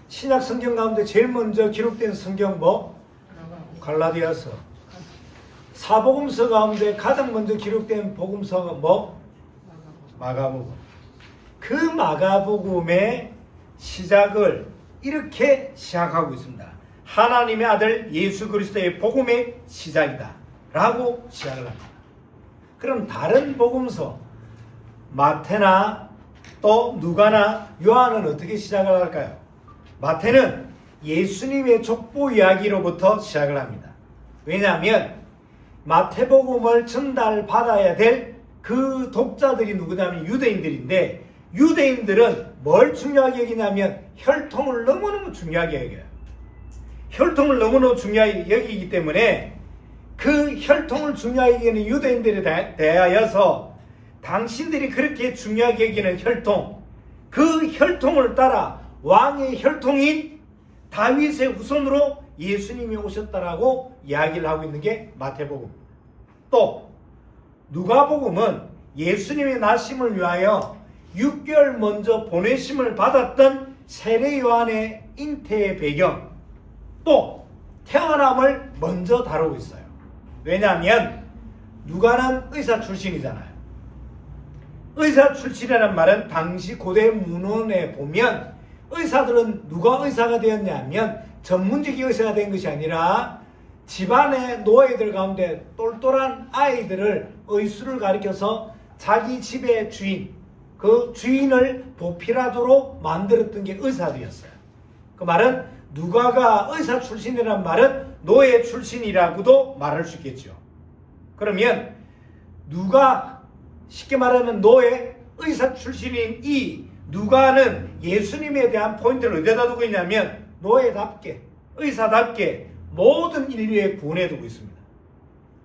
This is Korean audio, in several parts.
신약 성경 가운데 제일 먼저 기록된 성경 뭐? 갈라디아서. 사복음서 가운데 가장 먼저 기록된 복음서가 뭐? 마가복음. 그 마가복음의 시작을 이렇게 시작하고 있습니다. 하나님의 아들 예수 그리스도의 복음의 시작이다 라고 시작을 합니다. 그럼 다른 복음서 마태나 또 누가나 요한은 어떻게 시작을 할까요? 마태는 예수님의 족보 이야기로부터 시작을 합니다. 왜냐하면 마태복음을 전달받아야 될 그 독자들이 누구냐면 유대인들인데, 유대인들은 뭘 중요하게 여기냐면 혈통을 너무너무 중요하게 여겨요. 혈통을 너무너무 중요하게 여기기 때문에 그 혈통을 중요하게 여기는 유대인들에 대하여서 당신들이 그렇게 중요하게 여기는 혈통, 그 혈통을 따라 왕의 혈통인 다윗의 후손으로 예수님이 오셨다라고 이야기를 하고 있는 게 마태복음. 또 누가복음은 예수님의 나심을 위하여 6개월 먼저 보내심을 받았던 세례 요한의 잉태의 배경, 또 태어남을 먼저 다루고 있어요. 왜냐하면 누가는 의사 출신이잖아요. 의사 출신이라는 말은 당시 고대 문헌에 보면 의사들은 누가 의사가 되었냐면 전문직이 의사가 된 것이 아니라 집안의 노예들 가운데 똘똘한 아이들을 의수를 가리켜서 자기 집의 주인, 그 주인을 보필하도록 만들었던 게 의사들이었어요. 그 말은 누가가 의사 출신이라는 말은 노예 출신이라고도 말할 수 있겠죠. 그러면 누가 쉽게 말하면 노예 의사 출신인 이 누가는 예수님에 대한 포인트를 어디다 두고 있냐면 노예답게 의사답게 모든 인류의 구원에 두고 있습니다.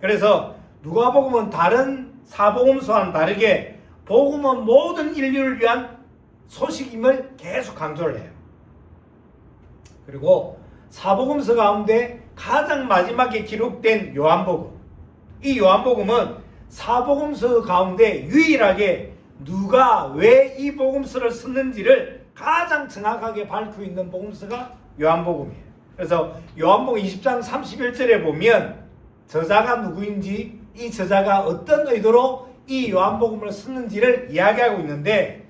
그래서 누가복음은 다른 사복음서와는 다르게 복음은 모든 인류를 위한 소식임을 계속 강조를 해요. 그리고 사복음서 가운데 가장 마지막에 기록된 요한복음, 이 요한복음은 사복음서 가운데 유일하게 누가 왜 이 복음서를 썼는지를 가장 정확하게 밝히고 있는 복음서가 요한복음이에요. 그래서 요한복음 20장 31절에 보면 저자가 누구인지, 이 저자가 어떤 의도로 이 요한복음을 썼는지를 이야기하고 있는데,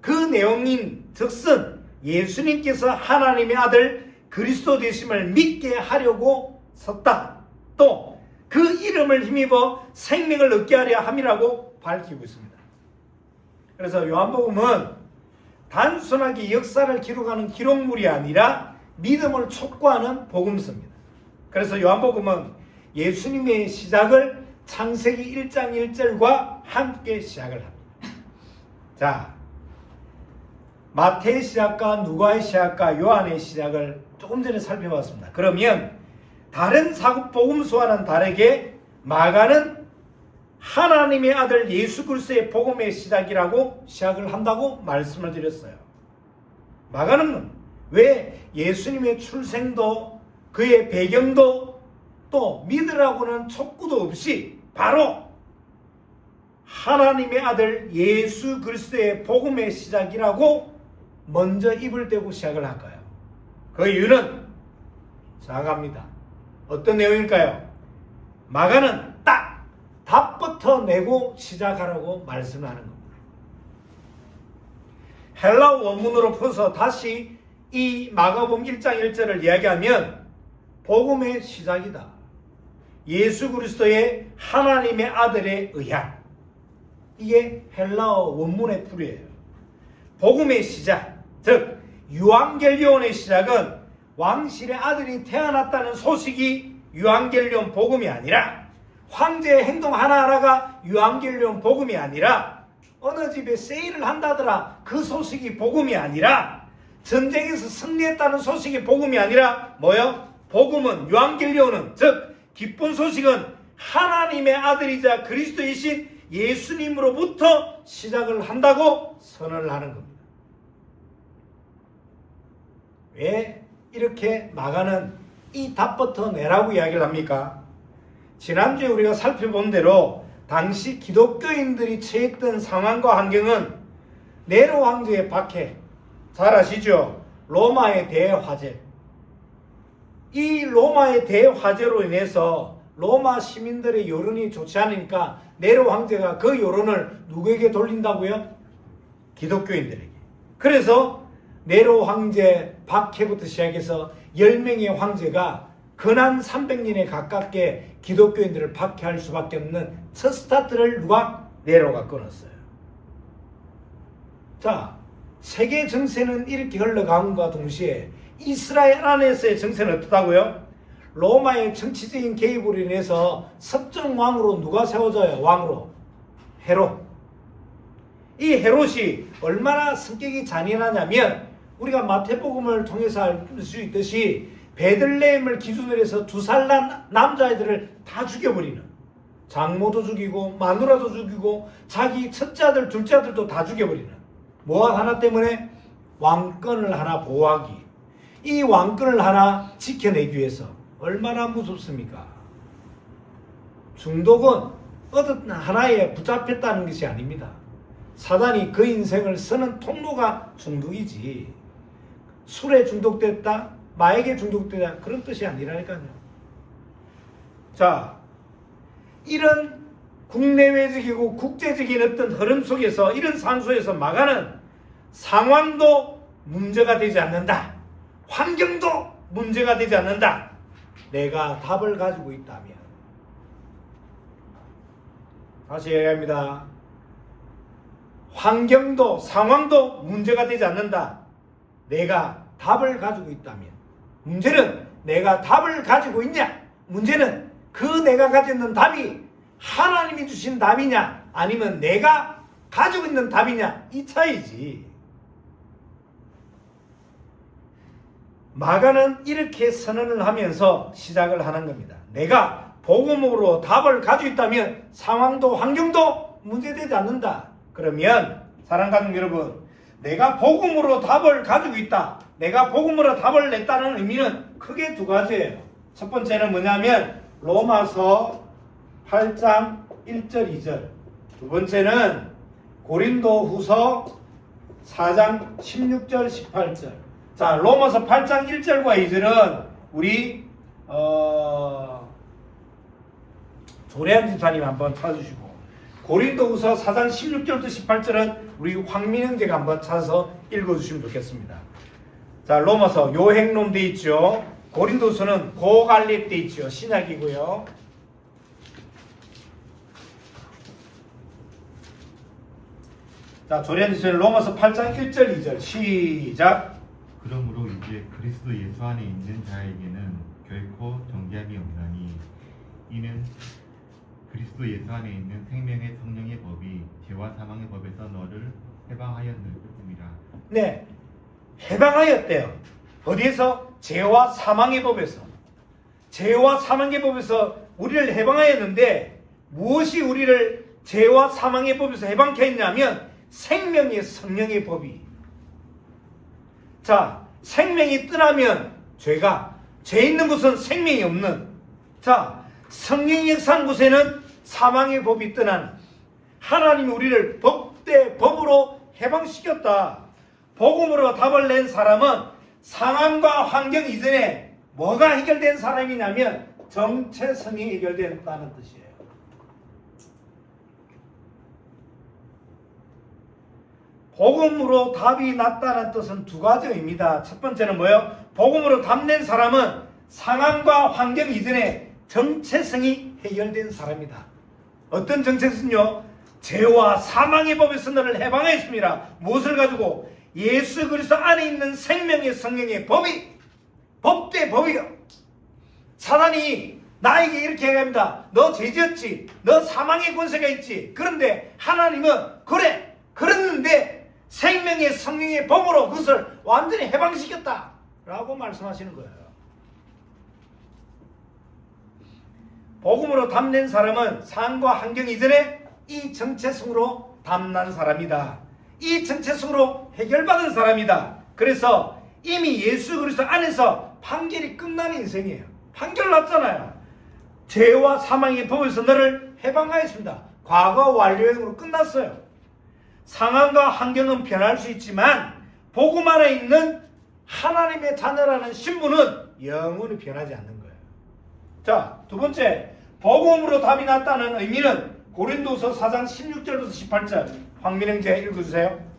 그 내용인 즉슨 예수님께서 하나님의 아들 그리스도 되심을 믿게 하려고 썼다. 또 그 이름을 힘입어 생명을 얻게 하려 함이라고 밝히고 있습니다. 그래서 요한복음은 단순하게 역사를 기록하는 기록물이 아니라 믿음을 촉구하는 복음서입니다. 그래서 요한복음은 예수님의 시작을 창세기 1장 1절과 함께 시작을 합니다. 자, 마태의 시작과 누가의 시작과 요한의 시작을 조금 전에 살펴봤습니다. 그러면 다른 복음서와는 다르게 마가는 하나님의 아들 예수 그리스도의 복음의 시작이라고 시작을 한다고 말씀을 드렸어요. 마가는 왜 예수님의 출생도 그의 배경도 또 믿으라고는 촉구도 없이 바로 하나님의 아들 예수 그리스도의 복음의 시작이라고 먼저 입을 대고 시작을 할까요? 그 이유는 정확합니다. 어떤 내용일까요? 마가는 딱 답부터 내고 시작하라고 말씀하는 겁니다. 헬라어 원문으로 풀어서 다시 이 마가복음 1장 1절을 이야기하면 복음의 시작이다. 예수 그리스도의 하나님의 아들에 의한, 이게 헬라어 원문의 풀이에요. 복음의 시작, 즉 유앙겔리온의 시작은 왕실의 아들이 태어났다는 소식이 유앙겔리온 복음이 아니라, 황제의 행동 하나하나가 유앙겔리온 복음이 아니라, 어느 집에 세일을 한다더라 그 소식이 복음이 아니라, 전쟁에서 승리했다는 소식이 복음이 아니라 뭐요? 복음은, 유앙겔리온은, 즉 기쁜 소식은 하나님의 아들이자 그리스도이신 예수님으로부터 시작을 한다고 선언을 하는 겁니다. 왜 이렇게 마가는 이 답부터 내라고 이야기를 합니까? 지난주에 우리가 살펴본 대로 당시 기독교인들이 처했던 상황과 환경은 네로 황제의 박해, 잘 아시죠? 로마의 대화재. 이 로마의 대화재로 인해서 로마 시민들의 여론이 좋지 않으니까 네로 황제가 그 여론을 누구에게 돌린다고요? 기독교인들에게. 그래서 네로 황제 박해부터 시작해서 10명의 황제가 근한 300년에 가깝게 기독교인들을 박해할 수밖에 없는 첫 스타트를 누가? 네로가 끊었어요. 자, 세계 정세는 이렇게 흘러가는과 동시에 이스라엘 안에서의 정세는 어떻다고요? 로마의 정치적인 개입으로 인해서 섭정왕으로 누가 세워져요? 왕으로 헤롯. 이 헤롯이 얼마나 성격이 잔인하냐면 우리가 마태복음을 통해서 알 수 있듯이 베들레헴을 기준으로 해서 2살 난 남자아이들을 다 죽여버리는, 장모도 죽이고 마누라도 죽이고 자기 첫째 아들 둘째 아들도 다 죽여버리는, 뭐 하나 때문에? 왕권을 하나 보호하기. 이 왕권을 하나 지켜내기 위해서. 얼마나 무섭습니까? 중독은 어떤 하나에 붙잡혔다는 것이 아닙니다. 사단이 그 인생을 쓰는 통로가 중독이지, 술에 중독됐다, 마약에 중독됐다, 그런 뜻이 아니라니까요. 자, 이런 국내외적이고 국제적인 어떤 흐름 속에서, 이런 상수에서 마가는 상황도 문제가 되지 않는다, 환경도 문제가 되지 않는다, 내가 답을 가지고 있다면. 다시 얘기합니다. 환경도 상황도 문제가 되지 않는다, 내가 답을 가지고 있다면. 문제는 내가 답을 가지고 있냐, 문제는 그 내가 가지고 있는 답이 하나님이 주신 답이냐 아니면 내가 가지고 있는 답이냐, 이 차이지. 마가는 이렇게 선언을 하면서 시작을 하는 겁니다. 내가 복음으로 답을 가지고 있다면 상황도 환경도 문제되지 않는다. 그러면 사랑하는 가족 여러분, 내가 복음으로 답을 가지고 있다, 내가 복음으로 답을 냈다는 의미는 크게 두 가지예요. 첫 번째는 뭐냐면 로마서 8장 1절 2절, 두 번째는 고린도후서 4장 16절 18절. 자, 로마서 8장 1절과 2절은 우리 조래한 집사님 한번 찾아주시고, 고린도후서 4장 16절부터 18절은 우리 황민영제가 한번 찾아서 읽어주시면 좋겠습니다. 자, 로마서 요행론 돼 있죠. 고린도서는 고갈립 돼 있죠. 신약이고요. 자, 조래한 집사님 로마서 8장 1절 2절 시작. 그러므로 이제 그리스도 예수 안에 있는 자에게는 결코 정죄함이 없나니 이는 그리스도 예수 안에 있는 생명의 성령의 법이 죄와 사망의 법에서 너를 해방하였느니라. 네, 해방하였대요. 어디에서? 죄와 사망의 법에서. 죄와 사망의 법에서 우리를 해방하였는데, 무엇이 우리를 죄와 사망의 법에서 해방케 했냐면 생명의 성령의 법이. 자, 생명이 떠나면 죄가, 죄 있는 곳은 생명이 없는, 자, 성령이 역사한 곳에는 사망의 법이 떠나는, 하나님이 우리를 법대 법으로 해방시켰다. 복음으로 답을 낸 사람은 상황과 환경 이전에 뭐가 해결된 사람이냐면 정체성이 해결된다는 뜻이에요. 복음으로 답이 났다는 뜻은 두 가지 의미다. 첫 번째는 뭐예요? 복음으로 답낸 사람은 상황과 환경 이전에 정체성이 해결된 사람이다. 어떤 정체성은요? 죄와 사망의 법에서 너를 해방하였습니다. 무엇을 가지고? 예수 그리스도 안에 있는 생명의 성령의 법이, 법대 법이요. 사단이 나에게 이렇게 얘기합니다. 너 죄지었지, 너 사망의 권세가 있지. 그런데 하나님은 그래, 그랬는데 생명의 성령의 법으로 그것을 완전히 해방시켰다 라고 말씀하시는 거예요. 복음으로 답낸 사람은 상황과 환경 이전에 이 정체성으로 답난 사람이다. 이 정체성으로 해결받은 사람이다. 그래서 이미 예수 그리스도 안에서 판결이 끝난 인생이에요. 판결 났잖아요. 죄와 사망의 법에서 너를 해방하였습니다. 과거 완료형으로 끝났어요. 상황과 환경은 변할 수 있지만 복음 안에 있는 하나님의 자녀라는 신분은 영원히 변하지 않는 거예요. 자, 두 번째, 복음으로 답이 났다는 의미는 고린도서 4장 16절부터 18절 황민영제 읽어주세요.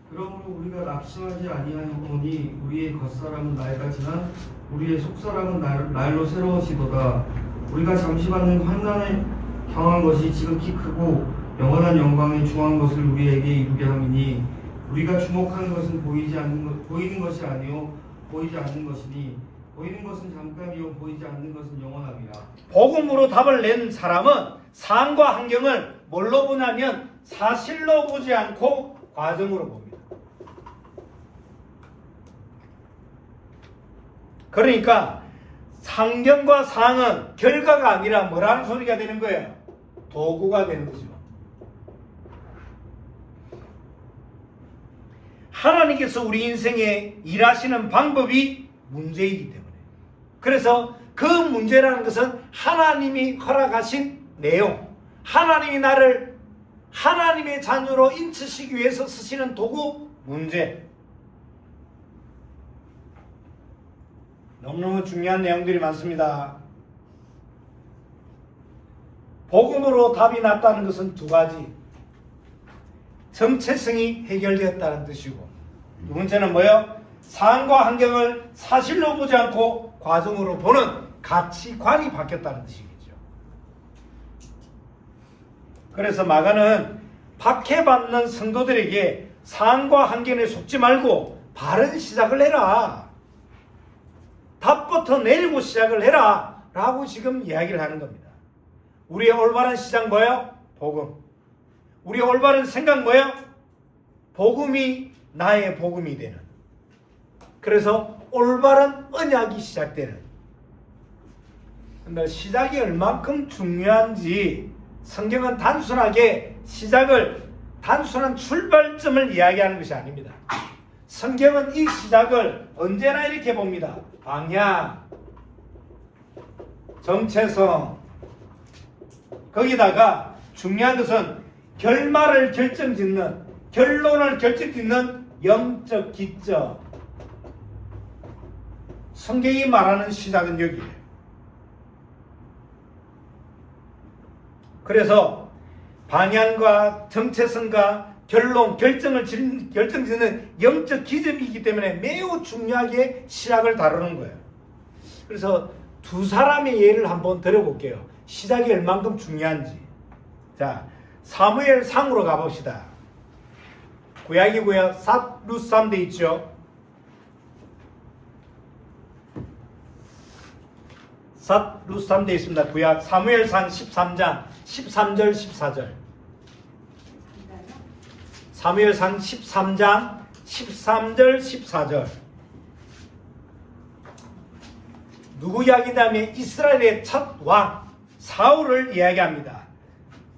그러므로 우리가 낙심하지 아니하노니 우리의 겉사람은 낡아지나 우리의 속사람은 날로 새로워지도다. 우리가 잠시 받는 환난을 경한 것이 지극히 크고 영원한 영광에 중한 것을 우리에게 이루게 함이니 우리가 주목하는 것은 보이는 것이 아니요 보이지 않는 것이니 보이는 것은 잠깐이요 보이지 않는 것은 영원함이라. 복음으로 답을 낸 사람은 상황과 환경을 뭘로 보냐면 사실로 보지 않고 과정으로 봅니다. 그러니까 환경과 상황은 결과가 아니라 뭐라는 소리가 되는 거예요? 도구가 되는 거죠. 하나님께서 우리 인생에 일하시는 방법이 문제이기 때문에, 그래서 그 문제라는 것은 하나님이 허락하신 내용, 하나님이 나를 하나님의 자녀로 인치시기 위해서 쓰시는 도구, 문제. 너무너무 중요한 내용들이 많습니다. 복음으로 답이 났다는 것은 두 가지. 정체성이 해결되었다는 뜻이고, 두 번째는 뭐예요? 상황과 환경을 사실로 보지 않고 과정으로 보는 가치관이 바뀌었다는 뜻이겠죠. 그래서 마가는 박해받는 성도들에게 상황과 환경에 속지 말고 바른 시작을 해라, 답부터 내리고 시작을 해라 라고 지금 이야기를 하는 겁니다. 우리의 올바른 시작 뭐예요? 복음. 우리의 올바른 생각 뭐예요? 복음이 나의 복음이 되는, 그래서 올바른 언약이 시작되는. 근데 시작이 얼만큼 중요한지 성경은 단순하게 시작을, 단순한 출발점을 이야기하는 것이 아닙니다. 성경은 이 시작을 언제나 이렇게 봅니다. 방향, 정체성, 거기다가 중요한 것은 결말을 결정짓는, 결론을 결정짓는 영적 기점. 성경이 말하는 시작은 여기에요. 그래서 방향과 정체성과 결론, 결정짓는 영적 기점이기 때문에 매우 중요하게 시작을 다루는 거예요. 그래서 두 사람의 예를 한번 들어볼게요. 시작이 얼만큼 중요한지. 자, 사무엘 상으로 가봅시다. 구약이고요. 룻삼 돼 있죠. 룻삼 돼 있습니다. 구약 사무엘상 13장 13절 14절. 사무엘상 13장 13절 14절. 누구 이야기냐면 이스라엘의 첫 왕 사울을 이야기합니다.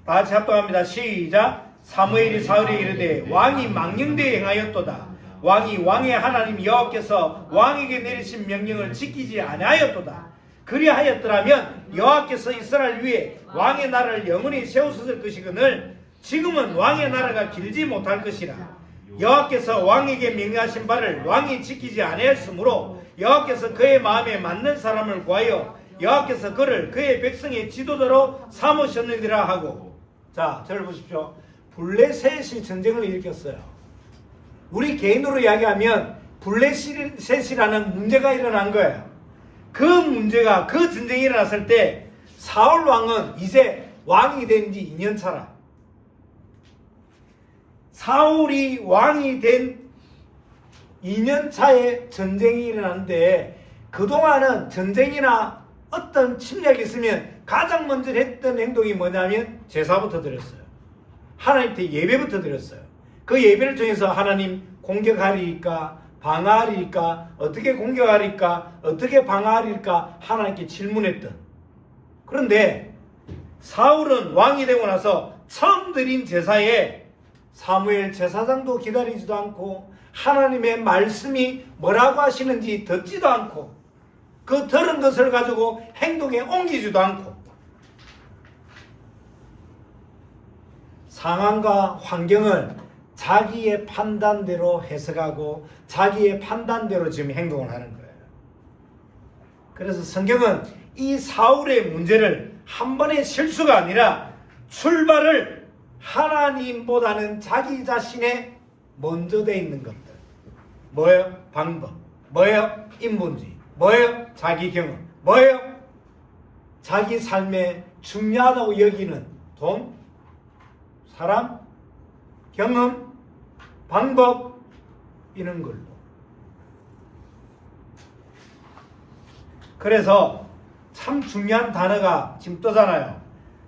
다 같이 합동합니다. 시작. 사무엘이 사울에 이르되 왕이 망령되이 행하였도다. 왕이 왕의 하나님 여호와께서 왕에게 내리신 명령을 지키지 아니하였도다. 그리하였더라면 여호와께서 이스라엘 위에 왕의 나라를 영원히 세우셨을 것이거늘 지금은 왕의 나라가 길지 못할 것이라. 여호와께서 왕에게 명령하신 바를 왕이 지키지 아니하였으므로 여호와께서 그의 마음에 맞는 사람을 구하여 여호와께서 그를 그의 백성의 지도자로 삼으셨느니라 하고. 자, 저를 보십시오. 블레셋이 전쟁을 일으켰어요. 우리 개인으로 이야기하면 블레셋이라는 문제가 일어난 거예요. 그 문제가, 그 전쟁이 일어났을 때 사울 왕은 이제 왕이 된 지 2년 차라. 사울이 왕이 된 2년 차에 전쟁이 일어났는데, 그동안은 전쟁이나 어떤 침략이 있으면 가장 먼저 했던 행동이 뭐냐면 제사부터 드렸어요. 하나님께 예배부터 드렸어요. 그 예배를 통해서 하나님 공격하리까 방어하리까, 어떻게 공격하리까 어떻게 방어하리까 하나님께 질문했던. 그런데 사울은 왕이 되고 나서 처음 드린 제사에 사무엘 제사장도 기다리지도 않고 하나님의 말씀이 뭐라고 하시는지 듣지도 않고 그 들은 것을 가지고 행동에 옮기지도 않고 상황과 환경을 자기의 판단대로 해석하고 자기의 판단대로 지금 행동을 하는 거예요. 그래서 성경은 이 사울의 문제를 한 번의 실수가 아니라 출발을 하나님보다는 자기 자신에 먼저 돼 있는 것들. 뭐예요? 방법. 뭐예요? 인본주의. 뭐예요? 자기 경험. 뭐예요? 자기 삶에 중요하다고 여기는 돈, 사람, 경험, 방법 이런 걸로. 그래서 참 중요한 단어가 지금 뜨잖아요.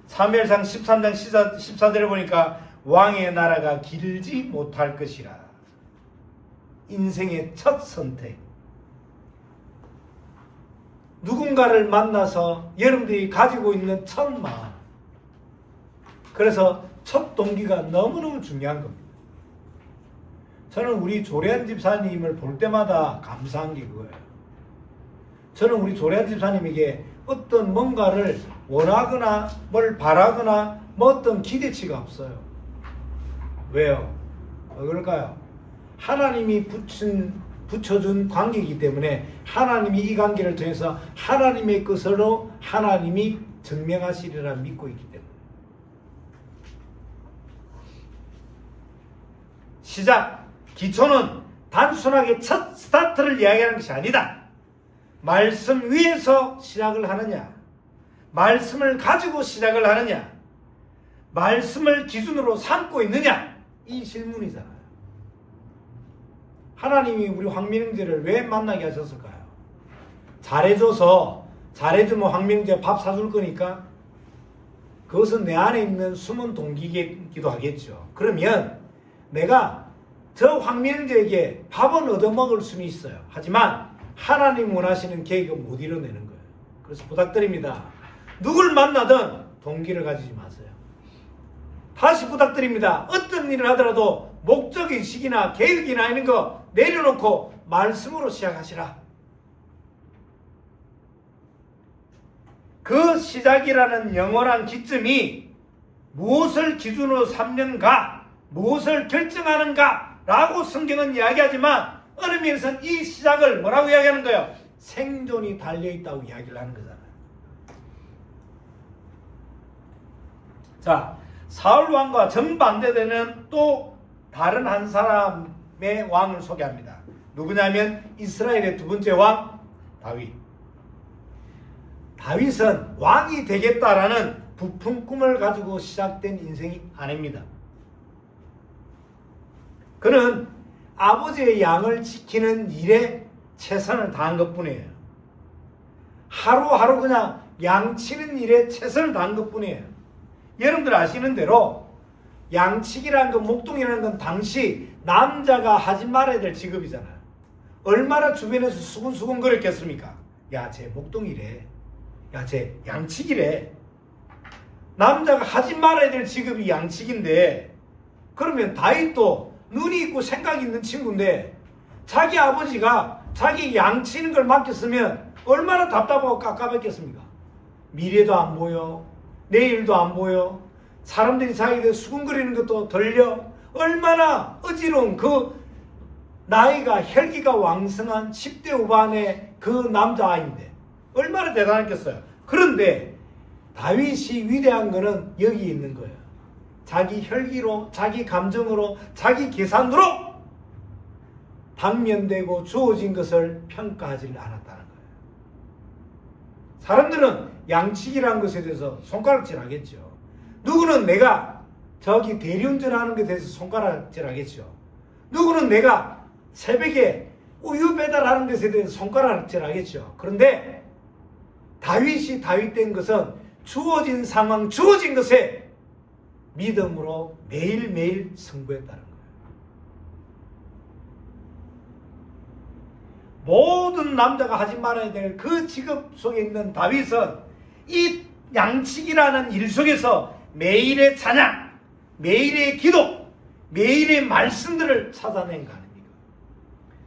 사무엘상 13장 14절을 보니까 왕의 나라가 길지 못할 것이라. 인생의 첫 선택. 누군가를 만나서 여러분들이 가지고 있는 첫 마음. 그래서 첫 동기가 너무너무 중요한 겁니다. 저는 우리 조례한 집사님을 볼 때마다 감사한 게 그거예요. 저는 우리 조례한 집사님에게 어떤 뭔가를 원하거나 뭘 바라거나 뭐 어떤 기대치가 없어요. 왜요? 왜 그럴까요? 하나님이 붙여준 관계이기 때문에 하나님이 이 관계를 통해서 하나님의 것으로 하나님이 증명하시리라 믿고 있기 때문에. 시작, 기초는 단순하게 첫 스타트를 이야기하는 것이 아니다. 말씀 위에서 시작을 하느냐, 말씀을 가지고 시작을 하느냐, 말씀을 기준으로 삼고 있느냐, 이 질문이잖아요. 하나님이 우리 황민영제를 왜 만나게 하셨을까요? 잘해주면 황민영제가 밥 사줄 거니까 그것은 내 안에 있는 숨은 동기이기도 하겠죠. 그러면 내가 저 황민영제에게 밥은 얻어먹을 수는 있어요. 하지만 하나님 원하시는 계획은 못 이뤄내는 거예요. 그래서 부탁드립니다. 누굴 만나든 동기를 가지지 마세요. 다시 부탁드립니다. 어떤 일을 하더라도 목적의식이나 계획이나 이런 거 내려놓고 말씀으로 시작하시라. 그 시작이라는 영원한 기점이 무엇을 기준으로 삼는가, 무엇을 결정하는가 라고 성경은 이야기하지만 어느 면에서는 이 시작을 뭐라고 이야기하는 거예요? 생존이 달려있다고 이야기를 하는 거잖아요. 자, 사울 왕과 정반대되는 또 다른 한 사람의 왕을 소개합니다. 누구냐면 이스라엘의 두 번째 왕 다윗. 다윗은 왕이 되겠다라는 부푼 꿈을 가지고 시작된 인생이 아닙니다. 그는 아버지의 양을 지키는 일에 최선을 다한 것뿐이에요. 하루하루 그냥 양치는 일에 최선을 다한 것뿐이에요. 여러분들 아시는 대로 양치기라는 건, 목동이라는 건 당시 남자가 하지 말아야 될 직업이잖아요. 얼마나 주변에서 수근수근 거렸겠습니까? 야, 쟤 목동이래. 야, 쟤 양치기래. 남자가 하지 말아야 될 직업이 양치기인데, 그러면 다윗도 눈이 있고 생각이 있는 친구인데 자기 아버지가 자기 양치는 걸 맡겼으면 얼마나 답답하고 깝깝했겠습니까? 미래도 안 보여, 내일도 안 보여, 사람들이 자기들 수군거리는 것도 들려. 얼마나 어지러운 그 나이가 혈기가 왕성한 10대 후반의 그 남자아이인데 얼마나 대단했겠어요. 그런데 다윗이 위대한 거는 여기 있는 거예요. 자기 혈기로, 자기 감정으로, 자기 계산으로 당면되고 주어진 것을 평가하지 않았다는 거예요. 사람들은 양치기라는 것에 대해서 손가락질 하겠죠. 누구는 내가 저기 대리운전하는 것에 대해서 손가락질 하겠죠. 누구는 내가 새벽에 우유 배달하는 것에 대해서 손가락질 하겠죠. 그런데 다윗이 다윗된 것은 주어진 상황, 주어진 것에 믿음으로 매일매일 승부했다는 거예요. 모든 남자가 하지 말아야 될 그 직업 속에 있는 다윗은 이 양치기라는 일 속에서 매일의 찬양, 매일의 기도, 매일의 말씀들을 찾아낸 거 아닙니까?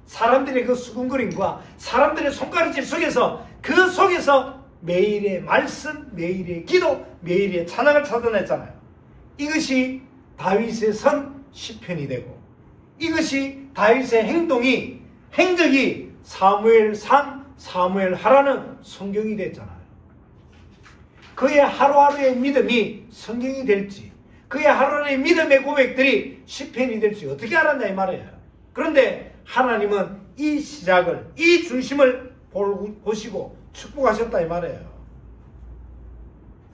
사람들의 그 수군거림과 사람들의 손가락질 속에서 그 속에서 매일의 말씀, 매일의 기도, 매일의 찬양을 찾아냈잖아요. 이것이 다윗의 선 시편이 되고, 이것이 다윗의 행적이 사무엘상, 사무엘하라는 성경이 됐잖아요. 그의 하루하루의 믿음이 성경이 될지, 그의 하루하루의 믿음의 고백들이 시편이 될지 어떻게 알았냐 이 말이에요. 그런데 하나님은 이 시작을, 이 중심을 보시고 축복하셨다 이 말이에요.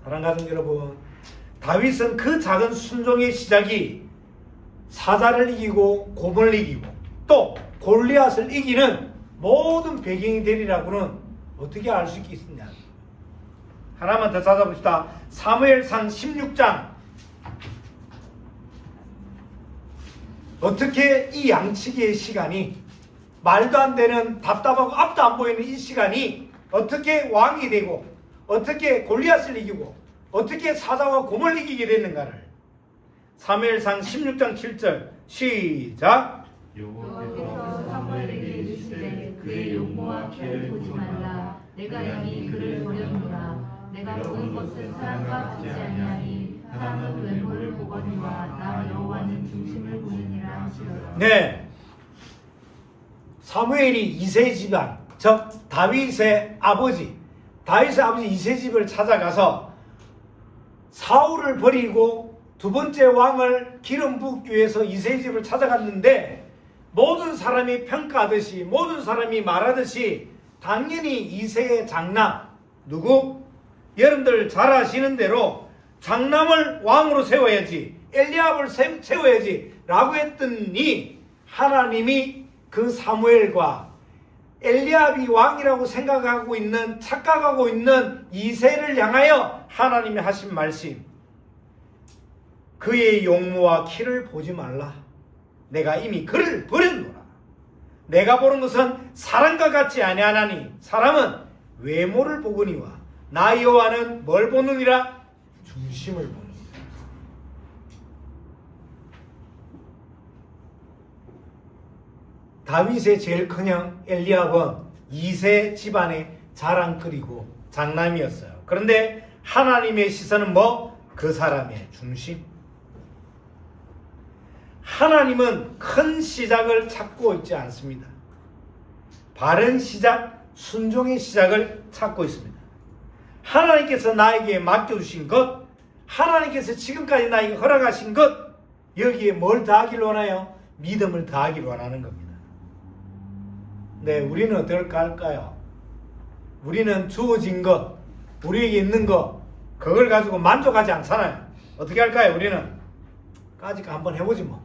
사랑하는 가족 여러분, 다윗은 그 작은 순종의 시작이 사자를 이기고 곰을 이기고 또 골리앗을 이기는 모든 배경이 되리라고는 어떻게 알 수 있겠느냐. 하나만 더 찾아봅시다. 사무엘상 16장. 어떻게 이 양치기의 시간이, 말도 안 되는 답답하고 앞도 안 보이는 이 시간이 어떻게 왕이 되고 어떻게 골리앗을 이기고 어떻게 사자와 곰을 이기게 됐는가를. 사무엘상 16장 7절 시작. 여호와께서 사무엘에게 이르시되 그의 용모와 키를 보지 말라. 내가 이미 그를 버렸노라. 내가 보는 것은 사람과 같지 아니하니 사람은 외모를 보거니와 나 여호와는 중심을 보느니라 하시더라. 네, 사무엘이 이세 집안, 즉 다윗의 아버지 이세 집을 찾아가서 사울을 버리고 두 번째 왕을 기름 붓기 위해서 이세 집을 찾아갔는데, 모든 사람이 평가하듯이, 모든 사람이 말하듯이 당연히 이세의 장남, 누구? 여러분들 잘 아시는 대로 장남을 왕으로 세워야지, 엘리압을 세워야지 라고 했더니, 하나님이 그 사무엘과 엘리압이 왕이라고 생각하고 있는, 착각하고 있는 이세를 향하여 하나님이 하신 말씀, 그의 용모와 키를 보지 말라. 내가 이미 그를 버렸노라. 내가 보는 것은 사람과 같지 아니하나니 사람은 외모를 보거니와 나 여호와는 뭘 보느니라? 중심을 보느니라. 다윗의 제일 큰형 엘리압은 이세 집안의 자랑거리고 장남이었어요. 그런데 하나님의 시선은 뭐? 그 사람의 중심. 하나님은 큰 시작을 찾고 있지 않습니다. 바른 시작, 순종의 시작을 찾고 있습니다. 하나님께서 나에게 맡겨주신 것, 하나님께서 지금까지 나에게 허락하신 것, 여기에 뭘 더하기를 원하요? 믿음을 더하기를 원하는 겁니다. 네, 우리는 어떨까 할까요? 우리는 주어진 것, 우리에게 있는 것, 그걸 가지고 만족하지 않잖아요. 어떻게 할까요? 우리는 까짓 거 한번 해보지 뭐.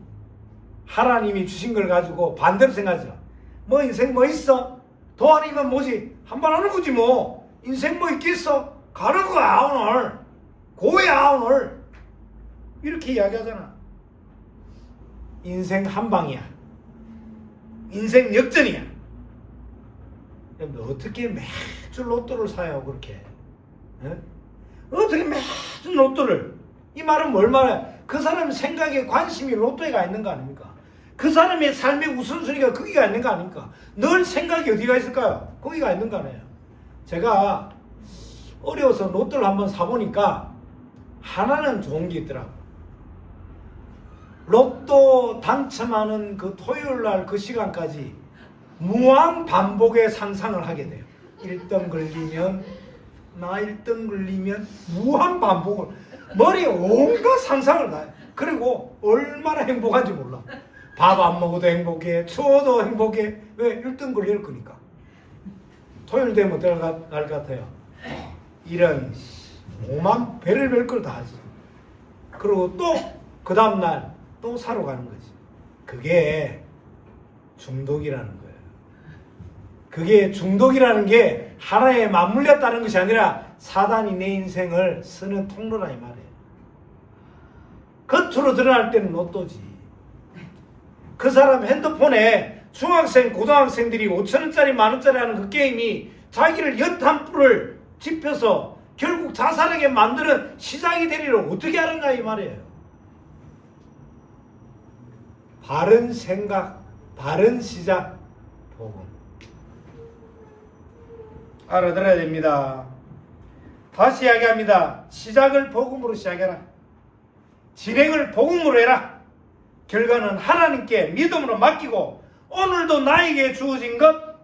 하나님이 주신 걸 가지고 반대로 생각하죠. 뭐 인생 뭐 있어? 더 아니면 뭐지? 한번 하는 거지 뭐. 인생 뭐 있겠어? 가는 거야 오늘. 고야 오늘. 이렇게 이야기하잖아. 인생 한 방이야. 인생 역전이야. 여러분들 어떻게 매주 로또를 사요 그렇게? 에? 어떻게 매주 로또를? 이 말은 뭘 말해? 그 사람 생각에 관심이 로또에 가 있는 거 아닙니까? 그 사람의 삶의 우선순위가 거기가 있는 거 아닙니까? 늘 생각이 어디가 있을까요? 거기가 있는 거 아니에요. 제가 어려워서 로또를 한번 사보니까 하나는 좋은 게 있더라고. 로또 당첨하는 그 토요일 날 그 시간까지 무한 반복의 상상을 하게 돼요. 1등 걸리면, 나 1등 걸리면 무한 반복을, 머리에 온갖 상상을 다 해요. 그리고 얼마나 행복한지 몰라. 밥 안 먹어도 행복해, 추워도 행복해. 왜? 1등 걸릴 거니까. 토요일 되면 들어갈 것 같아요. 이런 오만 별을 걸 다 하지. 그리고 또 그 다음날 또 사러 가는 거지. 그게 중독이라는 거예요. 그게 중독이라는 게 하나에 맞물렸다는 것이 아니라 사단이 내 인생을 쓰는 통로라 이 말이에요. 겉으로 드러날 때는 로또지. 그 사람 핸드폰에 중학생, 고등학생들이 5,000원짜리, 만원짜리 하는 그 게임이 자기를 엿한 뿔을 짚혀서 결국 자살하게 만드는 시작이 되리를 어떻게 하는가 이 말이에요. 바른 생각, 바른 시작, 복음. 알아들어야 됩니다. 다시 이야기합니다. 시작을 복음으로 시작해라. 진행을 복음으로 해라. 결과는 하나님께 믿음으로 맡기고 오늘도 나에게 주어진 것,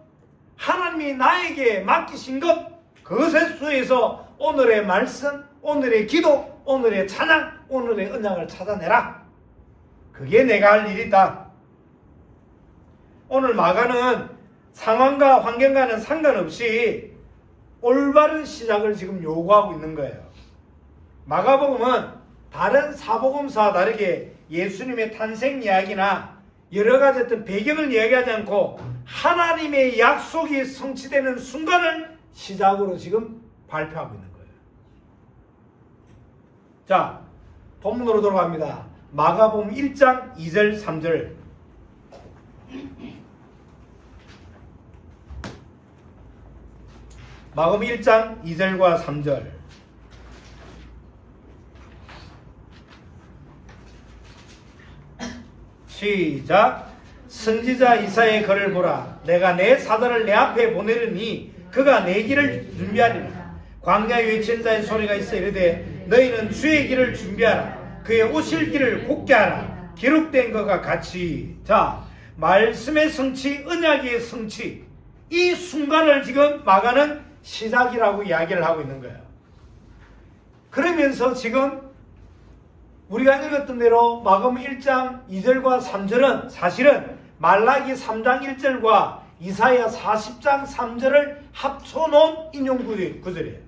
하나님이 나에게 맡기신 것, 그것에 수에서 오늘의 말씀, 오늘의 기도, 오늘의 찬양, 오늘의 언약을 찾아내라. 그게 내가 할 일이다. 오늘 마가는 상황과 환경과는 상관없이 올바른 시작을 지금 요구하고 있는 거예요. 마가복음은 다른 사복음서와 다르게 예수님의 탄생 이야기나 여러 가지 어떤 배경을 이야기하지 않고 하나님의 약속이 성취되는 순간을 시작으로 지금 발표하고 있는 거예요. 자, 본문으로 돌아갑니다. 마가복음 1장 2절 3절. 마가복음 1장 2절과 3절. 시작. 선지자 이사야의 글을 보라. 내가 내 사도를 내 앞에 보내리니 그가 내 길을 준비하리라. 광야에 외치는 자의 소리가 있어 이르되 너희는 주의 길을 준비하라. 그의 오실 길을 곱게 하라. 기록된 것과 같이. 자, 말씀의 성취, 언약의 성취, 이 순간을 지금 마가는 시작이라고 이야기를 하고 있는 거예요. 그러면서 지금 우리가 읽었던 대로 마가복음 1장 2절과 3절은 사실은 말라기 3장 1절과 이사야 40장 3절을 합쳐놓은 인용 구절이에요.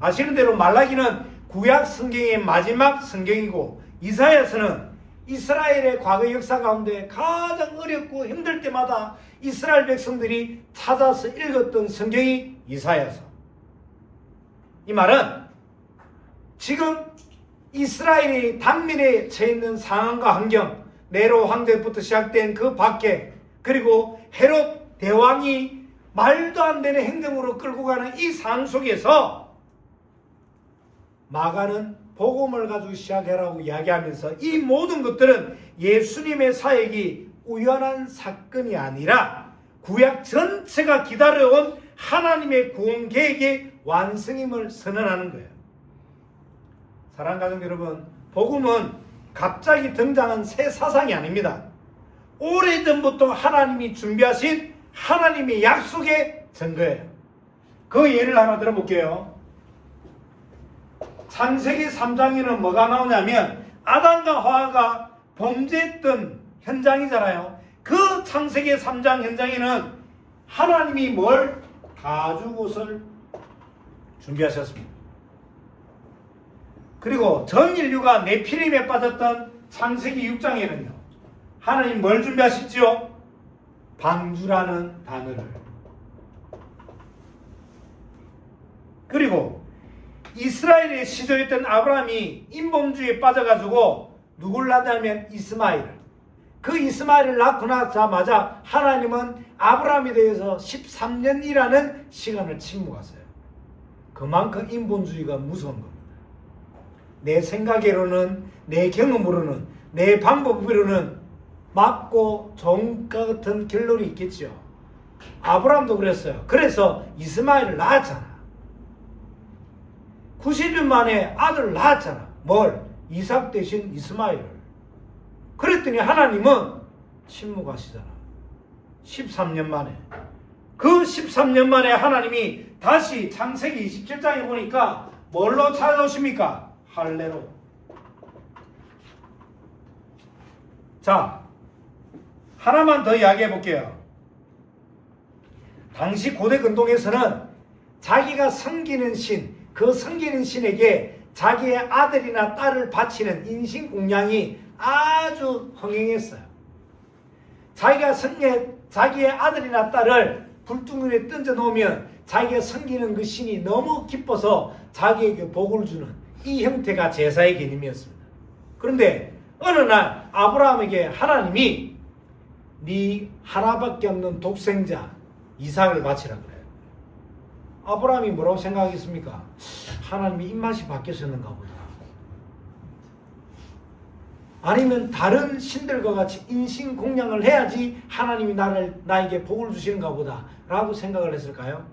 아시는 대로 말라기는 구약 성경의 마지막 성경이고 이사야서는 이스라엘의 과거 역사 가운데 가장 어렵고 힘들 때마다 이스라엘 백성들이 찾아서 읽었던 성경이 이사야서. 이 말은 지금 이스라엘이 단민에 처해 있는 상황과 환경, 네로 황제부터 시작된 그 밖에, 그리고 헤롯 대왕이 말도 안 되는 행동으로 끌고 가는 이 상황 속에서 마가는 복음을 가지고 시작해라고 이야기하면서 이 모든 것들은 예수님의 사역이 우연한 사건이 아니라 구약 전체가 기다려온 하나님의 구원 계획의 완성임을 선언하는 거예요. 사랑하는 가족 여러분, 복음은 갑자기 등장한 새 사상이 아닙니다. 오래전부터 하나님이 준비하신 하나님의 약속의 증거예요. 그 예를 하나 들어볼게요. 창세기 3장에는 뭐가 나오냐면 아담과 하와가 범죄했던 현장이잖아요. 그 창세기 3장 현장에는 하나님이 뭘? 가죽옷을 준비하셨습니다. 그리고 전 인류가 네피림에 빠졌던 창세기 6장에는요. 하나님 뭘 준비하셨지요? 방주라는 단어를. 그리고 이스라엘의 시조였던 아브라함이 인본주의에 빠져가지고 누굴 낳냐면 이스마엘을. 그 이스마엘을 낳고 나자마자 하나님은 아브라함에 대해서 13년이라는 시간을 침묵하세요. 그만큼 인본주의가 무서운 겁니다. 내 생각으로는, 내 경험으로는, 내 방법으로는 맞고 좋은 것 같은 결론이 있겠죠. 아브라함도 그랬어요. 그래서 이스마엘을 낳았잖아. 90년 만에 아들을 낳았잖아. 뭘? 이삭 대신 이스마엘을. 그랬더니 하나님은 침묵하시잖아. 13년 만에. 그 13년 만에 하나님이 다시 창세기 27장에 보니까 뭘로 찾아오십니까? 할례로. 자, 하나만 더 이야기해 볼게요. 당시 고대 근동에서는 자기가 섬기는 신, 그 섬기는 신에게 자기의 아들이나 딸을 바치는 인신공양이 아주 흥행했어요. 자기의 아들이나 딸을 불두물에 던져 놓으면 자기가 섬기는 그 신이 너무 기뻐서 자기에게 복을 주는 이 형태가 제사의 개념이었습니다. 그런데 어느 날 아브라함에게 하나님이 네 하나밖에 없는 독생자 이삭을 바치라 그래요. 아브라함이 뭐라고 생각하겠습니까? 하나님이 입맛이 바뀌었었는가 보다. 아니면 다른 신들과 같이 인신공양을 해야지 하나님이 나에게 복을 주시는가 보다 라고 생각을 했을까요?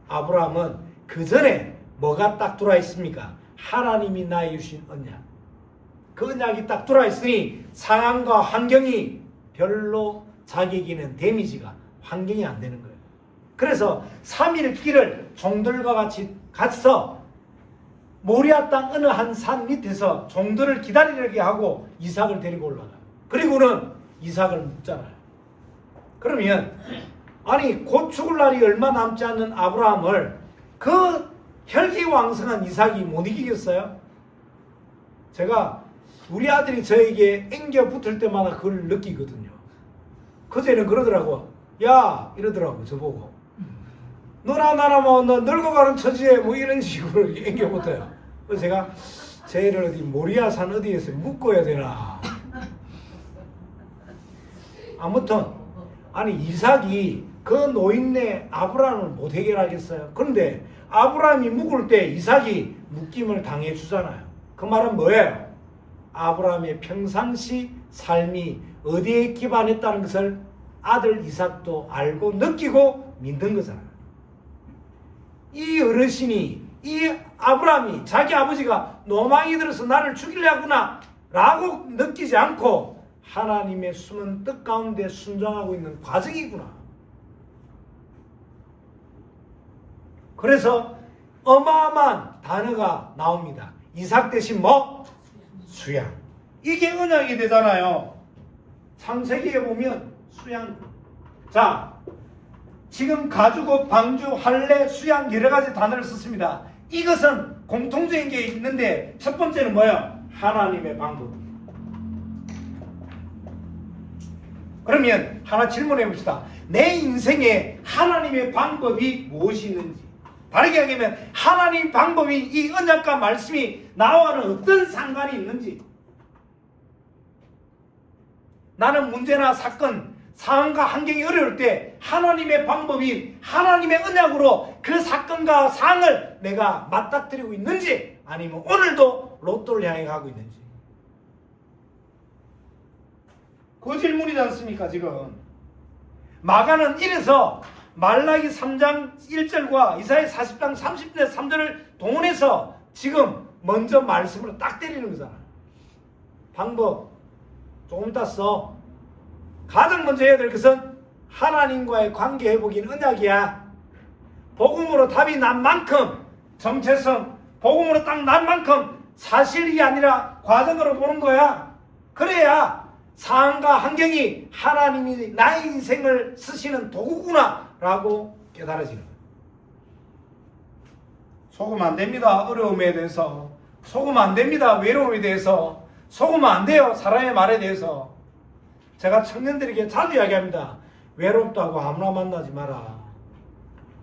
아브라함은 그 전에 뭐가 딱 들어와 있습니까? 하나님이 나에게 주신 언약. 그 언약이 딱 들어있으니 상황과 환경이 별로 자기에게는 데미지가 환경이 안 되는 거예요. 그래서 3일 길을 종들과 같이 가서 모리아 땅 어느 한 산 밑에서 종들을 기다리게 하고 이삭을 데리고 올라가요. 그리고는 이삭을 묻잖아요. 그러면 아니 곧 죽을 날이 얼마 남지 않는 아브라함을 그 혈기왕성한 이삭이 못 이기겠어요? 제가 우리 아들이 저에게 앵겨 붙을 때마다 그걸 느끼거든요. 그제는 그러더라고. 야 이러더라고 저보고. 너나 나나 뭐 너 늙어가는 처지에 뭐 이런 식으로 앵겨 붙어요. 그래서 제가 쟤를 어디 모리아산 어디에서 묶어야 되나. 아무튼 아니 이삭이 그 노인네 아브라함을 못 해결하겠어요. 그런데 아브라함이 묶을 때 이삭이 묶임을 당해 주잖아요. 그 말은 뭐예요? 아브라함의 평상시 삶이 어디에 기반했다는 것을 아들 이삭도 알고 느끼고 믿는 거잖아요. 이 어르신이 이 아브라함이 자기 아버지가 노망이 들어서 나를 죽이려구나 라고 느끼지 않고 하나님의 숨은 뜻 가운데 순종하고 있는 과정이구나. 그래서 어마어마한 단어가 나옵니다. 이삭 대신 뭐? 수양. 이게 언약이 되잖아요. 창세기에 보면 수양. 자, 지금 가주고 방주, 할례, 수양 여러 가지 단어를 썼습니다. 이것은 공통적인 게 있는데 첫 번째는 뭐예요? 하나님의 방법. 그러면 하나 질문해 봅시다. 내 인생에 하나님의 방법이 무엇이 있는지. 다르게 얘기하면 하나님 방법이 이 언약과 말씀이 나와는 어떤 상관이 있는지. 나는 문제나 사건, 상황과 환경이 어려울 때 하나님의 방법이 하나님의 언약으로 그 사건과 상황을 내가 맞닥뜨리고 있는지 아니면 오늘도 로또를 향해 가고 있는지. 그 질문이지 않습니까 지금. 마가는 이래서 말라기 3장 1절과 이사야 40장 30절 3절을 동원해서 지금 먼저 말씀으로 딱 때리는 거잖아요. 방법 조금 이따 써. 가장 먼저 해야 될 것은 하나님과의 관계 회복인 언약이야. 복음으로 답이 난 만큼 정체성, 복음으로 딱 난 만큼 사실이 아니라 과정으로 보는 거야. 그래야 상황과 환경이 하나님이 나의 인생을 쓰시는 도구구나 라고 깨달아지는 거예요. 속으면 안 됩니다. 어려움에 대해서. 속으면 안 됩니다. 외로움에 대해서. 속으면 안 돼요. 사람의 말에 대해서. 제가 청년들에게 자주 이야기합니다. 외롭다고 아무나 만나지 마라.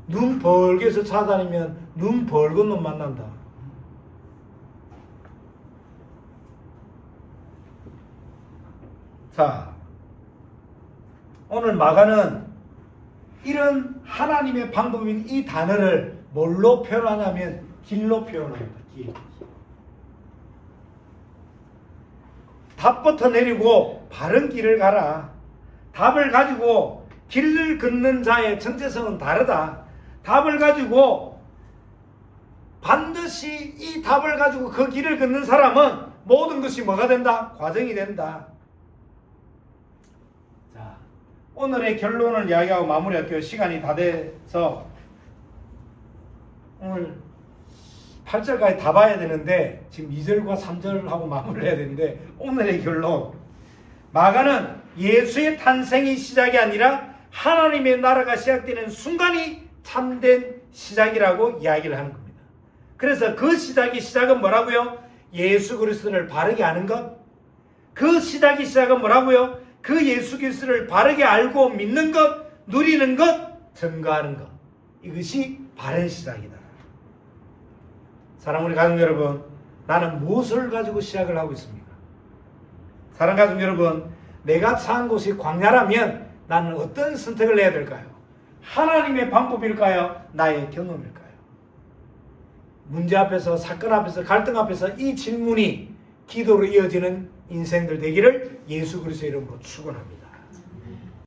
눈 벌게 해서 찾아다니면 눈 벌건 놈 만난다. 자, 오늘 마가는 이런 하나님의 방법인 이 단어를 뭘로 표현하냐면 길로 표현합니다. 길. 답부터 내리고 바른 길을 가라. 답을 가지고 길을 걷는 자의 정체성은 다르다. 답을 가지고 반드시 이 답을 가지고 그 길을 걷는 사람은 모든 것이 뭐가 된다? 과정이 된다. 자, 오늘의 결론을 이야기하고 마무리할게요. 시간이 다 돼서 오늘 8절까지 다 봐야 되는데 지금 2절과 3절하고 마무리를 해야 되는데 오늘의 결론. 마가는 예수의 탄생이 시작이 아니라 하나님의 나라가 시작되는 순간이 참된 시작이라고 이야기를 하는 겁니다. 그래서 그 시작은 뭐라고요? 예수 그리스도를 바르게 아는 것. 그 시작은 뭐라고요? 그 예수 그리스도를 바르게 알고 믿는 것, 누리는 것, 증거하는 것. 이것이 바른 시작이다. 사랑하는 우리 가족 여러분, 나는 무엇을 가지고 시작을 하고 있습니까? 사랑하는 가족 여러분, 내가 처한 곳이 광야라면 나는 어떤 선택을 해야 될까요? 하나님의 방법일까요? 나의 경험일까요? 문제 앞에서, 사건 앞에서, 갈등 앞에서 이 질문이 기도로 이어지는 인생들 되기를 예수 그리스도의 이름으로 축원합니다.